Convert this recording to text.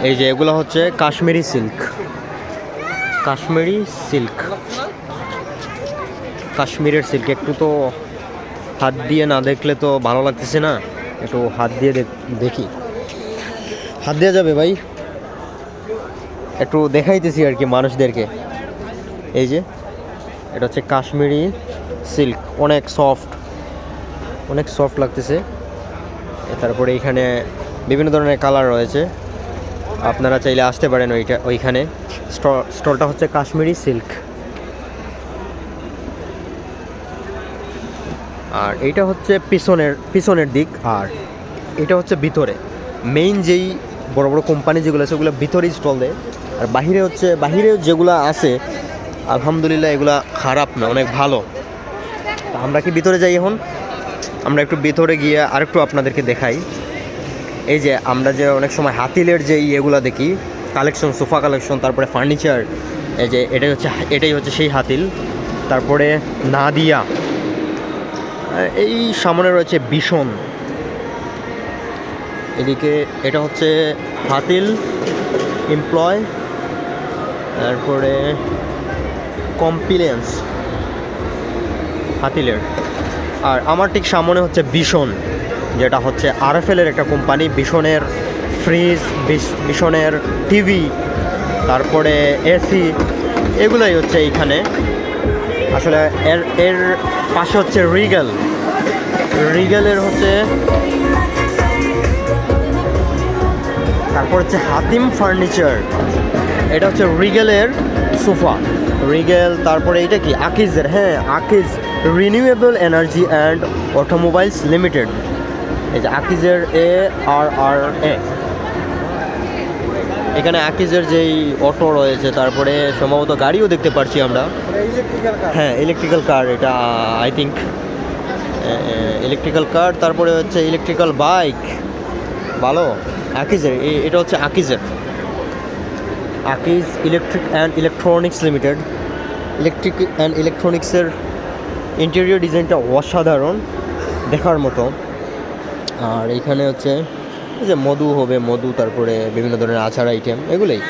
এই যে এগুলো হচ্ছে কাশ্মীরি সিল্ক, কাশ্মীরি সিল্ক, কাশ্মীরের সিল্ক। একটু তো হাত দিয়ে না দেখলে তো ভালো লাগতেছে না, একটু হাত দিয়ে দেখি। হাত দেওয়া যাবে ভাই? একটু দেখাইতেছি আর কি মানুষদেরকে। এই যে এটা হচ্ছে কাশ্মীরি সিল্ক, অনেক সফট, অনেক সফট লাগতেছে। তারপরে এইখানে বিভিন্ন ধরনের কালার রয়েছে, আপনারা চাইলে আসতে পারেন ওইখানে। স্টলটা হচ্ছে কাশ্মীরি সিল্ক। আর এইটা হচ্ছে পিছনের দিক, আর এটা হচ্ছে ভিতরে। মেইন যেই বড় বড় কোম্পানি যেগুলো আছে ওগুলো ভিতরেই স্টল দেয়, আর বাহিরে যেগুলো আছে আলহামদুলিল্লাহ এগুলা খারাপ না, অনেক ভালো। আমরা কি ভিতরে যাই এখন? আমরা একটু ভিতরে গিয়ে আরেকটু আপনাদেরকে দেখাই। এই যে আমরা যে অনেক সময় হাতিলের যে ইয়েগুলো দেখি, কালেকশন, সোফা কালেকশন, তারপরে ফার্নিচার, এই যে এটাই হচ্ছে সেই হাতিল। তারপরে নাদিয়া, এই সামনে রয়েছে ভীষণ, এদিকে এটা হচ্ছে হাতিল এমপ্লয়, তারপরে কমপ্লিয়েন্স হাতিলের। আর আমার ঠিক সামনে হচ্ছে ভীষণ, যেটা হচ্ছে আরএফএলের একটা কোম্পানি। ভীষণের ফ্রিজ, ভীষণের টিভি, তারপরে এসি, এগুলোই হচ্ছে এইখানে। আসলে এর পাশে হচ্ছে রিগেলের হচ্ছে, তারপর হচ্ছে হাতিম ফার্নিচার, এটা হচ্ছে রিগেলের সোফা, রিগেল। তারপরে এটা কি আকিজের, হ্যাঁ Akij renewable energy and automobiles limited. এই যে আকিজের ARRA, এখানে আকিজের যেই অটো রয়েছে, তারপরে সম্ভবত গাড়িও দেখতে পাচ্ছি আমরা। হ্যাঁ ইলেকট্রিক্যাল কার, এটা আই থিঙ্ক ইলেকট্রিক্যাল কার। তারপরে হচ্ছে ইলেকট্রিক্যাল বাইক, ভালো। আকিজের, এটা হচ্ছে Akij electric and electronics limited. Electric and ইলেকট্রনিক্সের ইন্টেরিয়র ডিজাইনটা অসাধারণ, দেখার মতো। আর এইখানে হচ্ছে এই যে মধু, তারপরে বিভিন্ন ধরনের আচার আইটেম, এগুলোই।